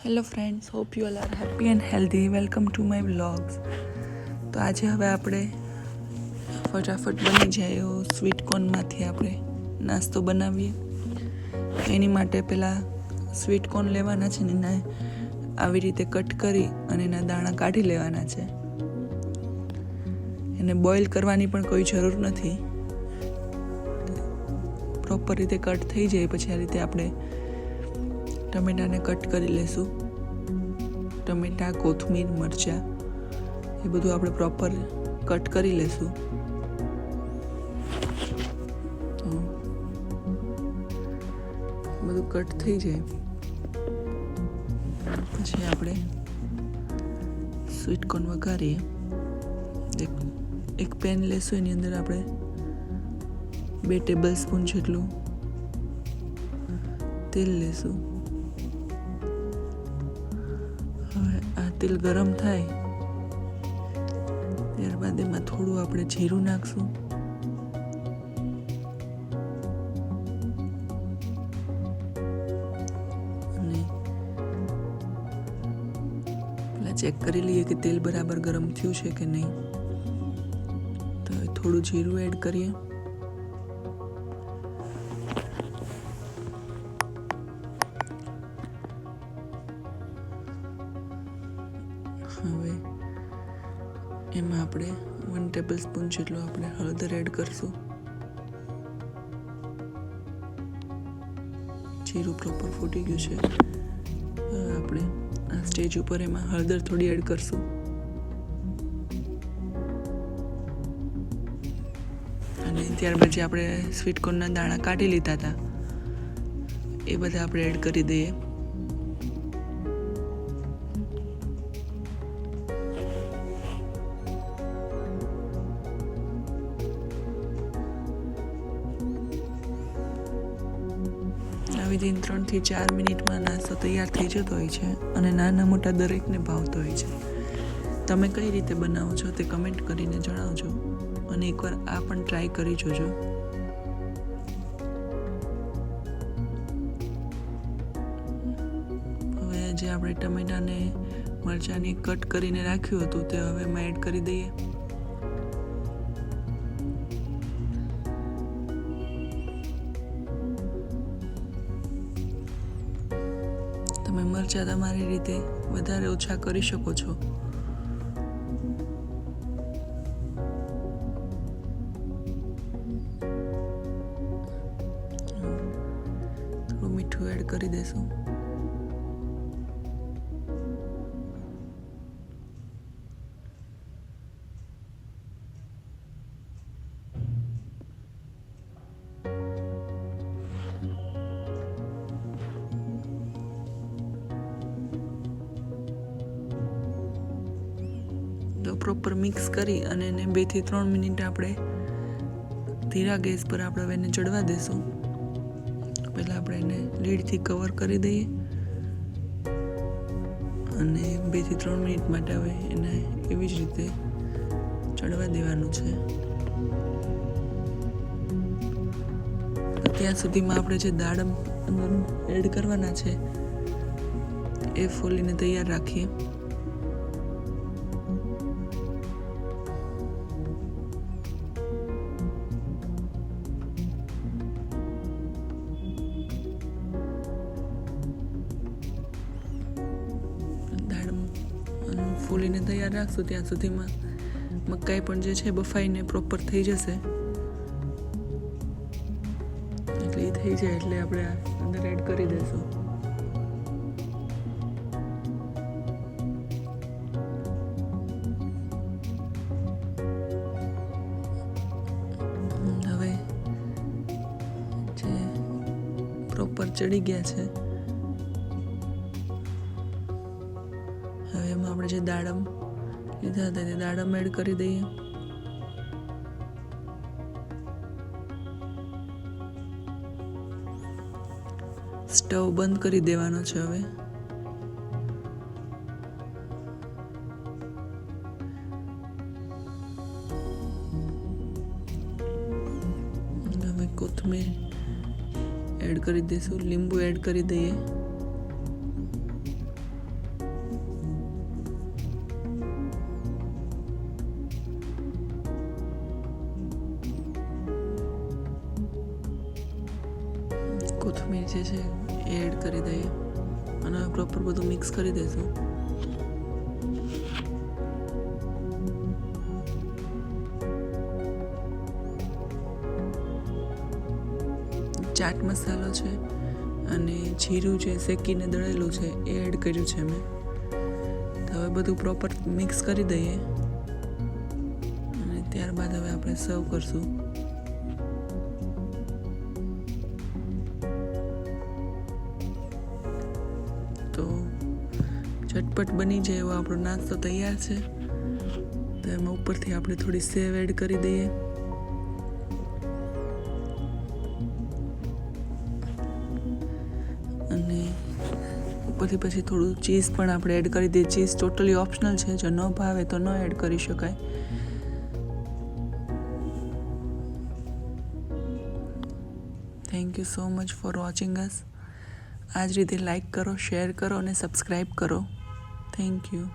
Hello friends, hope you all are happy and healthy. Welcome to my vlogs. તો આજે હવે આપણે ફટાફટ બની જાય એવો સ્વીટ કોર્નમાંથી આપણે નાસ્તો બનાવીએ. એની માટે પહેલાં સ્વીટ કોર્ન લેવાના છે ને એને આવી રીતે કટ કરી અને એના દાણા કાઢી લેવાના છે. એને બોઇલ કરવાની પણ કોઈ જરૂર નથી. પ્રોપર રીતે કટ થઈ જાય પછી આ રીતે આપણે ટમેટાને કટ કરી લેશું. ટમેટા, કોથમીર, મરચાં એ બધું આપણે પ્રોપર કટ કરી લેશું. બધું કટ થઈ જાય પછી આપણે સ્વીટ કોર્ન વઘારીએ. એક પેન લેશું, એની અંદર આપણે 2 ટેબલ સ્પૂન જેટલું તેલ લેશું. હવે આ તેલ ગરમ થાય ત્યારબાદ એમાં થોડું આપણે જીરું નાખશું. અને પેલા ચેક કરી લઈએ કે તેલ બરાબર ગરમ થયું છે કે નહીં. તો થોડું જીરું એડ કરીએ. હવે એમાં આપણે 1 ટેબલ સ્પૂન જેટલું આપણે હળદર એડ કરશું. જીરું પ્રોપર ફૂટી ગયું છે. હવે આપણે આ સ્ટેજ ઉપર એમાં હળદર થોડી એડ કરશું. અને ત્યારબાદ જે આપણે સ્વીટ કોર્નના દાણા કાઢી લીધા હતા એ બધા આપણે એડ કરી દઈએ. આવી રીતે 3 થી 4 મિનિટમાં નાસ્તો તૈયાર થઈ જતો હોય છે અને નાના મોટા દરેકને ભાવતો હોય છે. તમે કઈ રીતે બનાવો છો તે કમેન્ટ કરીને જણાવજો અને એકવાર આ પણ ટ્રાય કરી જોજો. હવે જે આપણે ટમેટાને મરચાંને કટ કરીને રાખ્યું હતું તે હવે એમાં એડ કરી દઈએ. તમે મરચાં તમારી રીતે વધારે ઓછા કરી શકો છો. થોડું મીઠું એડ કરી દેશું. પ્રોપર મિક્સ કરી અને એને 2 થી 3 મિનિટ આપણે ધીરા ગેસ પર આપણે હવે એને ચડવા દેશું. પહેલાં આપણે એને લીડથી કવર કરી દઈએ અને 2 થી 3 મિનિટ માટે હવે એને એવી જ રીતે ચડવા દેવાનું છે. ત્યાં સુધીમાં આપણે જે દાડમ અંદર એડ કરવાના છે એ ફોલીને તૈયાર રાખીએ. ફૂલીને તૈયાર રાખશું ત્યાં સુધીમાં મકાઈ પણ જે છે બફાઈને પ્રોપર થઈ જશે. એટલે એ થઈ જાય એટલે આપણે અંદર એડ કરી દઈશું. હવે જે પ્રોપર ચડી ગયા છે આપણે જે દાડમ લીધા હતા તે દાડમ એડ કરી દઈએ. સ્ટવ બંધ કરી દેવાનો છે. હવે કોથમીર એડ કરી દઈશું. લીંબુ એડ કરી દઈએ. કોથમીર જે છે એ એડ કરી દઈએ અને પ્રોપર બધું મિક્સ કરી દઈશું. ચાટ મસાલો છે અને જીરું છે શેકીને દળેલું છે એ એડ કર્યું છે મેં. તો હવે બધું પ્રોપર મિક્સ કરી દઈએ અને ત્યારબાદ હવે આપણે સર્વ કરશું. તો ઝટપટ બની જાય એવો આપણો નાસ્તો તૈયાર છે. તો એમાં ઉપરથી આપણે થોડી સેવ એડ કરી દઈએ. અને ઉપરથી પછી થોડું ચીઝ પણ આપણે એડ કરી દઈએ. ચીઝ ટોટલી ઓપ્શનલ છે, જો ન ભાવે તો ન એડ કરી શકાય. Thank you so much for watching us. આ જ રીતે લાઈક કરો, શેર કરો અને સબસ્ક્રાઈબ કરો. Thank you.